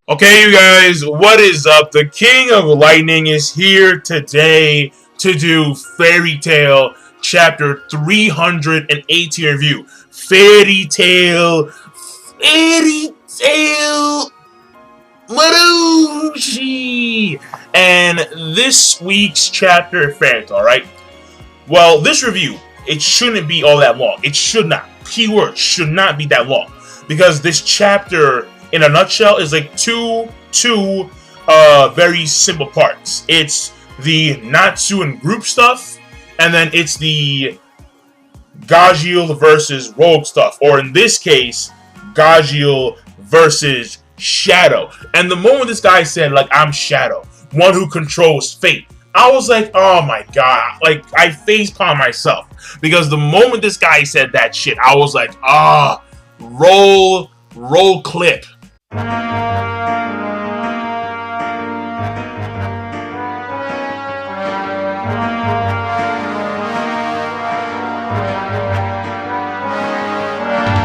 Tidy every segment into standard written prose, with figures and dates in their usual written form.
Okay, you guys, what is up? The King of Lightning is here today to do Fairy Tail Chapter 318 review. Fairy Tail, Marushi! And this week's chapter, Fairy Tail, alright? Well, this review, it shouldn't be all that long. It should not. Keyword, should not be that long. Because this chapter, in a nutshell, is like two very simple parts. It's the Natsu and group stuff, and then it's the Gajeel versus Rogue stuff, or in this case, Gajeel versus Shadow. And the moment this guy said, like, I'm Shadow, one who controls fate, I was like, oh my god, like, I facepalm myself. Because the moment this guy said that shit, I was like, roll clip.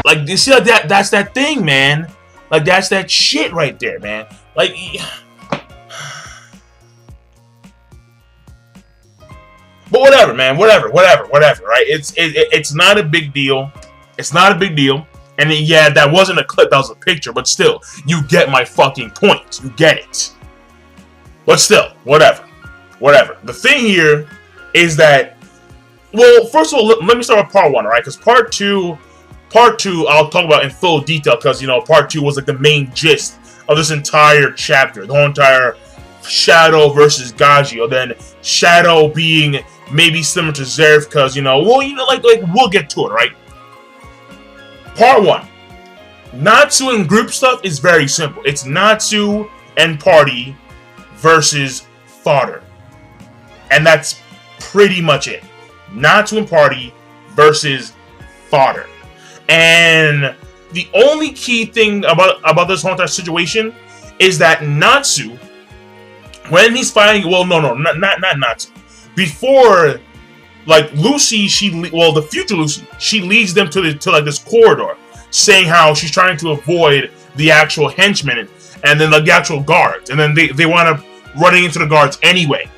Like, you see that's that thing, man. Like, that's that shit right there, man. Like, but whatever, man. Whatever, right? It's not a big deal. It's not a big deal. And yeah, that wasn't a clip, that was a picture, but still, you get my fucking point. You get it. But still, whatever. The thing here is that, well, first of all, let me start with part one, alright? Because part two, I'll talk about in full detail, because, you know, part two was like the main gist of this entire chapter. The whole entire Shadow versus Gajeel. Then Shadow being maybe similar to Zeref, because, you know, well, you know, like we'll get to it, right? Part 1. Natsu and group stuff is very simple. It's Natsu and party versus fodder. And that's pretty much it. Natsu and party versus fodder. And the only key thing about this whole entire situation is that Natsu, when he's fighting, well, no, not Natsu. Before, like, Lucy, the future Lucy, she leads them to like this corridor, saying how she's trying to avoid the actual henchmen and then like the actual guards, and then they wind up running into the guards anyway.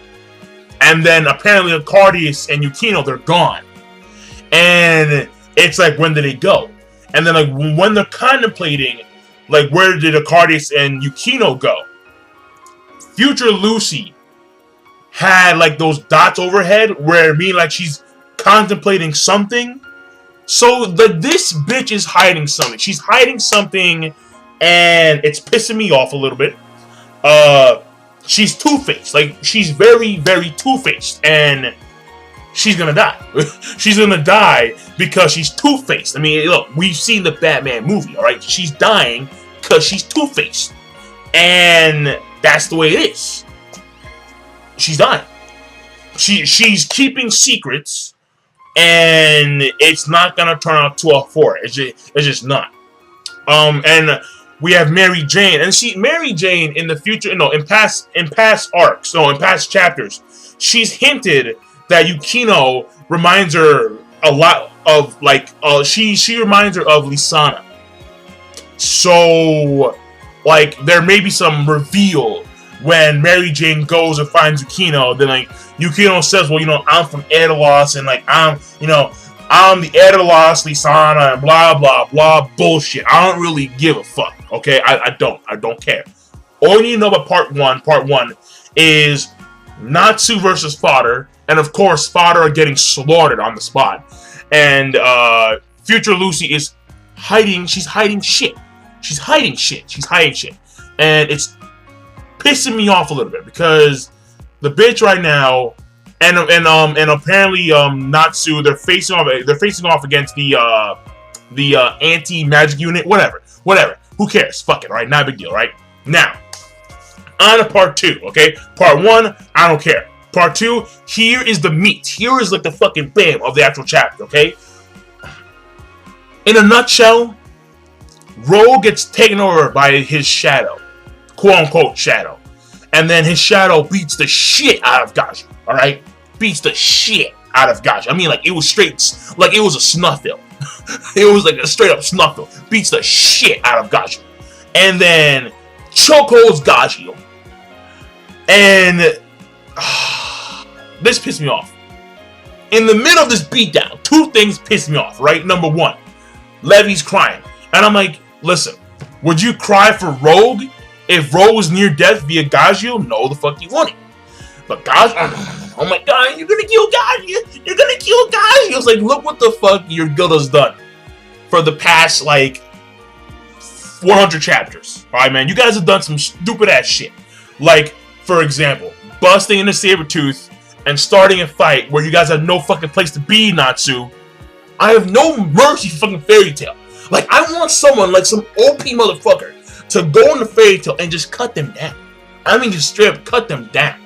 And then apparently Cardius and Yukino, they're gone, and it's like, when did they go? And then like when they're contemplating, like, where did Cardius and Yukino go? Future Lucy had like those dots overhead where mean like she's contemplating something. So this bitch is hiding something. She's hiding something, and it's pissing me off a little bit. She's two-faced. Like, she's very, very two-faced, and she's gonna die. She's gonna die because she's two-faced. I mean, look, we've seen the Batman movie, alright? She's dying because she's two-faced. And that's the way it is. She's dying. She's keeping secrets, and it's not gonna turn out to a 4. It's just not. And we have Mary Jane, and Mary Jane in the future, in past arcs, in past chapters, she's hinted that Yukino reminds her a lot of, like, she reminds her of Lisana. So, like, there may be some reveal when Mary Jane goes and finds Yukino. Then, like, Yukino says, well, you know, I'm from Edalos, and, like, I'm the Edalos Lisana, and blah, blah, blah, bullshit. I don't really give a fuck, okay? I don't care. All you need to know about part one is Natsu versus fodder, and of course, fodder are getting slaughtered on the spot. And, future Lucy is hiding, she's hiding shit. And it's pissing me off a little bit, because the bitch right now, and apparently Natsu, they're facing off against the anti-magic unit, whatever. Who cares? Fuck it, right? Not a big deal, right? Now, on to part 2, okay? Part 1, I don't care. Part 2, here is the meat. Here is like the fucking bam of the actual chapter, okay? In a nutshell, Rogue gets taken over by his shadow. Quote-unquote shadow. And then his shadow beats the shit out of Gajeel, alright? Beats the shit out of Gajeel. I mean, like, it was straight, like, it was a snuffle. It was like a straight-up snuffle. Beats the shit out of Gajeel. And then chokeholds Gajeel. And this pissed me off. In the middle of this beatdown, two things pissed me off, right? Number one, Levy's crying. And I'm like, listen, would you cry for Rogue if Rogue was near death via Gajeel? No, the fuck you wouldn't. But Gajeel, oh my god, you're gonna kill Gajeel. You're gonna kill Gajeel. It's like, look what the fuck your guild has done for the past, like, 100 chapters. Alright, man, you guys have done some stupid ass shit. Like, for example, busting into Sabretooth and starting a fight where you guys have no fucking place to be, Natsu. I have no mercy for fucking Fairy Tail. Like, I want someone, like some OP motherfucker, to go into Fairy Tail and just cut them down. I mean, just straight up cut them down.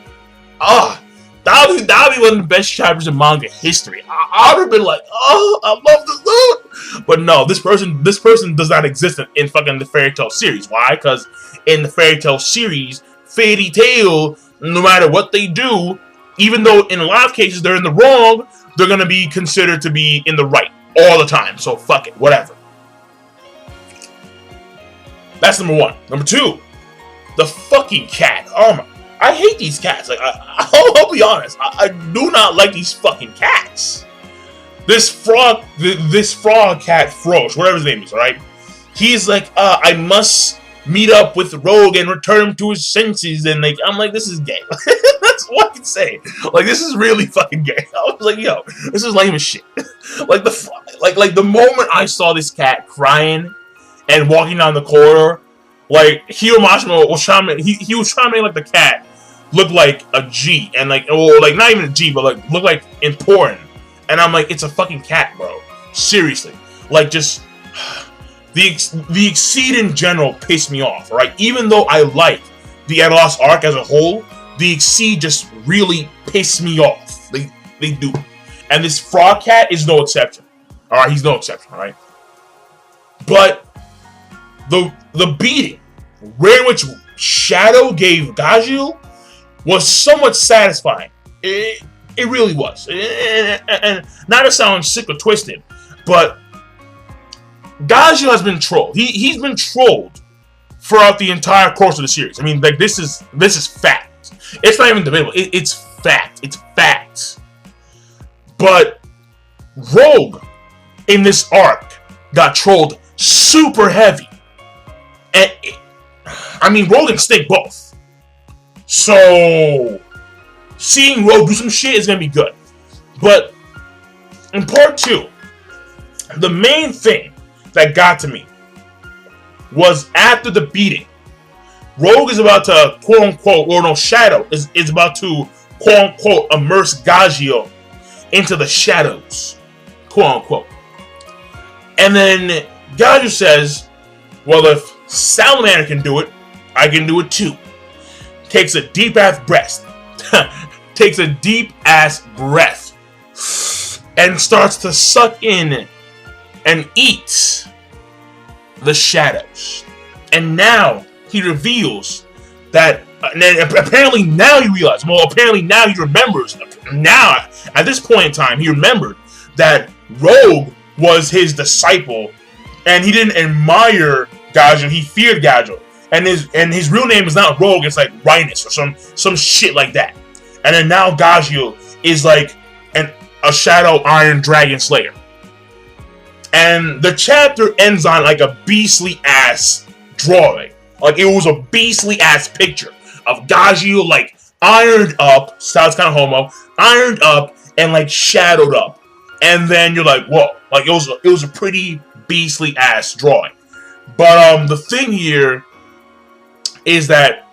That'll be one of the best chapters in manga history. I would have been like, oh, I love this dude. But no, this person does not exist in fucking the Fairy Tail series. Why? Because in the Fairy Tail series, Fairy Tail, no matter what they do, even though in a lot of cases they're in the wrong, they're gonna be considered to be in the right all the time. So fuck it, whatever. That's number one. Number two, the fucking cat. Oh my, I hate these cats. Like, I'll be honest, I do not like these fucking cats. This frog cat, Frosh, whatever his name is, alright? He's like, I must meet up with Rogue and return him to his senses, and like, I'm like, this is gay. That's what I can say. Like, this is really fucking gay. I was like, yo, this is lame as shit. Like the moment I saw this cat crying and walking down the corridor, like, Hiro Mashima was trying to, he was trying to make like the cat look like a G, and like, or like not even a G, but like look like important. And I'm like, it's a fucking cat, bro. Seriously, like, just the Exceed in general pissed me off, right? Even though I like the Eros arc as a whole, the Exceed just really pissed me off. They do, and this frog cat is no exception. All right, he's no exception. All right, but the beating, where which Shadow gave Gajeel, was somewhat satisfying. It really was. And not to sound sick or twisted, but Gajeel has been trolled. He's been trolled throughout the entire course of the series. I mean, like, this is fact. It's not even debatable. It's fact. It's fact. But Rogue in this arc got trolled super heavy. And I mean, Rogue and Snake both. So seeing Rogue do some shit is gonna be good. But in part 2, the main thing that got to me was after the beating. Rogue is about to, quote unquote, or no, Shadow is about to, quote unquote, immerse Gajeel into the shadows, quote unquote. And then Gajeel says, well, if Salamander can do it, I can do it too. Takes a deep ass breath. Takes a deep ass breath. And starts to suck in and eat the shadows. And now he reveals that, and apparently now he realizes, well, apparently now he remembers, now, at this point in time, he remembered that Rogue was his disciple, and he didn't admire Gajeel, he feared Gajeel. And his real name is not Rogue, it's like Rhinus or some shit like that. And then now Gajeel is like a Shadow Iron Dragon Slayer. And the chapter ends on like a beastly ass drawing. Like, it was a beastly ass picture of Gajeel, like, ironed up, sounds kind of homo, ironed up and like shadowed up. And then you're like, whoa, like, it was a pretty beastly ass drawing. But the thing here is that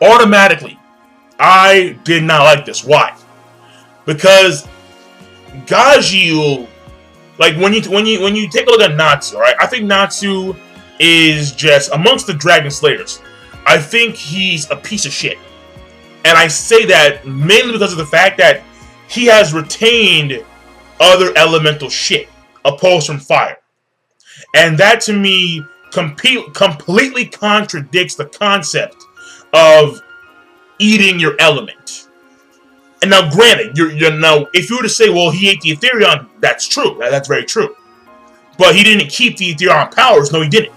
automatically I did not like this. Why? Because Gajeel, like, when you take a look at Natsu, right? I think Natsu is just, amongst the Dragon Slayers, I think he's a piece of shit. And I say that mainly because of the fact that he has retained other elemental shit opposed from fire. And that, to me, completely contradicts the concept of eating your element. And now, granted, now, if you were to say, well, he ate the Ethereon, that's true. That's very true. But he didn't keep the Ethereon powers. No, he didn't.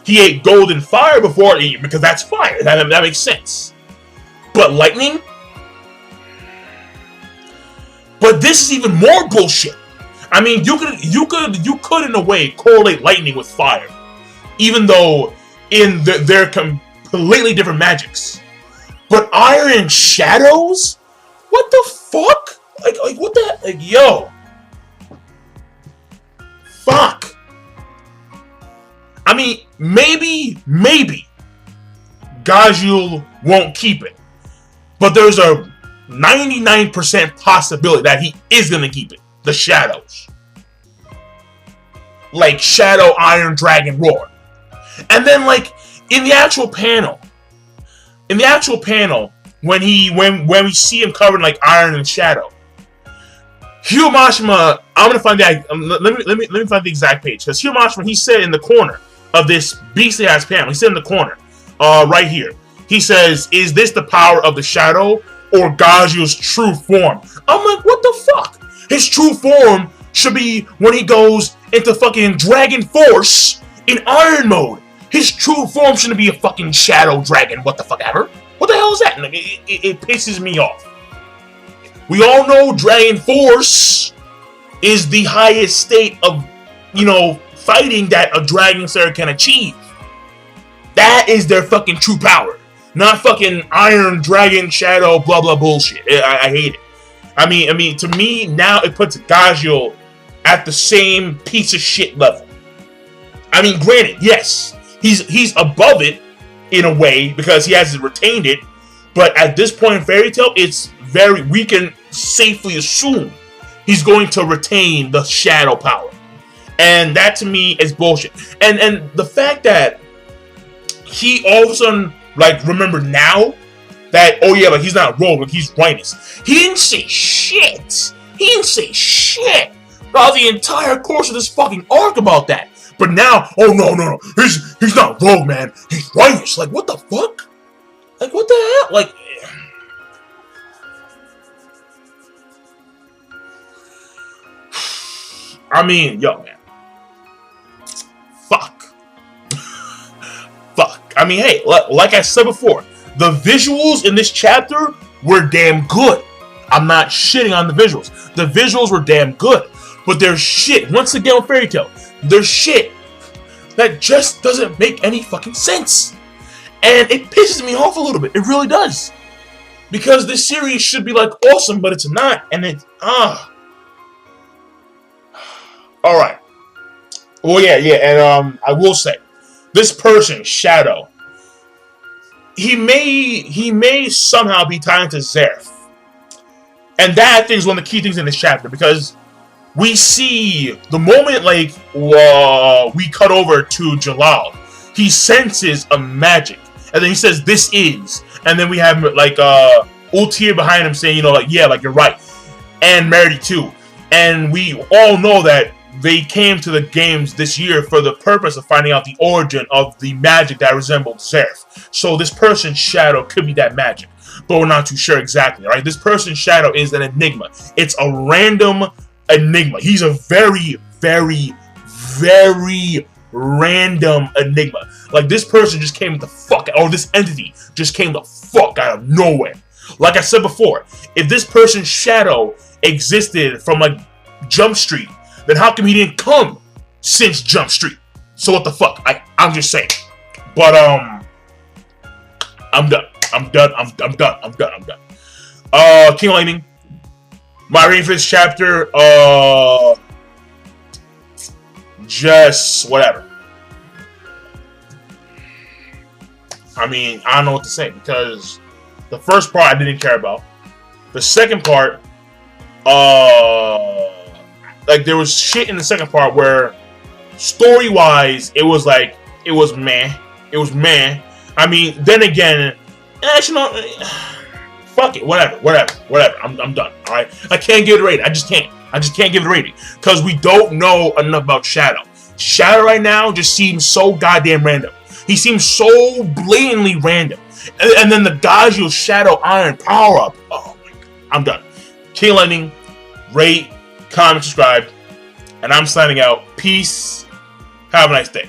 he ate golden fire before, because that's fire. That makes sense. But lightning? But this is even more bullshit. I mean, you could in a way correlate lightning with fire, even though they're completely different magics. But iron and shadows? What the fuck? Like what the? Like, yo. Fuck. I mean, maybe Gajeel won't keep it. But there's a 99% possibility that he is going to keep it. The shadows. Like Shadow, Iron, Dragon, Roar. And then, like, in the actual panel, when we see him covered in, like, Iron and Shadow, Hiro Mashima, I'm gonna find that. Let me find the exact page, because Hiro Mashima, he said in the corner of this beastly ass panel, he said in the corner, right here, he says, "Is this the power of the shadow or Gajeel's true form?" I'm like, what the fuck? His true form should be when he goes into fucking Dragon Force in Iron mode. His true form shouldn't be a fucking shadow dragon. What the fuck ever? What the hell is that? Like, it pisses me off. We all know Dragon Force is the highest state of, fighting that a Dragon Slayer can achieve. That is their fucking true power. Not fucking Iron, Dragon, Shadow, blah, blah bullshit. I hate it. I mean, to me, now it puts Gajeel at the same piece of shit level. I mean, granted, yes, he's above it in a way because he hasn't retained it. But at this point in Fairy Tail, we can safely assume he's going to retain the shadow power. And that to me is bullshit. And the fact that he all of a sudden, like, remember now that, oh yeah, like, he's not rogue, like, he's Rhinus. He didn't say shit. Throughout the entire course of this fucking arc about that. But now, oh no, he's not rogue, man. He's Rhinus. Like, what the fuck? Like, what the hell? Like, I mean, yo, man. Fuck. I mean, hey, like I said before, the visuals in this chapter were damn good. I'm not shitting on the visuals. The visuals were damn good. But there's shit, once again with Fairy Tail, there's shit that just doesn't make any fucking sense. And it pisses me off a little bit. It really does. Because this series should be, like, awesome, but it's not. And it's, Alright. Well, yeah, and, I will say, this person, Shadow, he may somehow be tied into Zeref. And that, I think, is one of the key things in this chapter, because we see the moment, like, we cut over to Jalal, he senses a magic. And then he says, "This is." And then we have, like, Ultir behind him saying, like, yeah, like, you're right. And Merity, too. And we all know that they came to the games this year for the purpose of finding out the origin of the magic that resembled Zeref. So this person's shadow could be that magic. But we're not too sure exactly, right? This person's shadow is an enigma. It's a random enigma. He's a very, very, very random enigma. Like, this person just came the fuck out, or this entity just came the fuck out of nowhere. Like I said before, if this person's shadow existed from, like, Jump Street, then how come he didn't come since Jump Street? So what the fuck? I'm just saying. But, I'm done. King Lightning. My rating for this chapter, just whatever. I mean, I don't know what to say, because the first part I didn't care about. The second part, like, there was shit in the second part where, story-wise, it was meh. I mean, then again, actually, no, fuck it, whatever. I'm done, alright? I can't give it a rating. I just can't give it a rating, because we don't know enough about Shadow. Shadow right now just seems so goddamn random. He seems so blatantly random. And then the Gajeel Shadow Iron power-up. Oh my god. I'm done. King Lightning, rate, comment, subscribe. And I'm signing out. Peace. Have a nice day.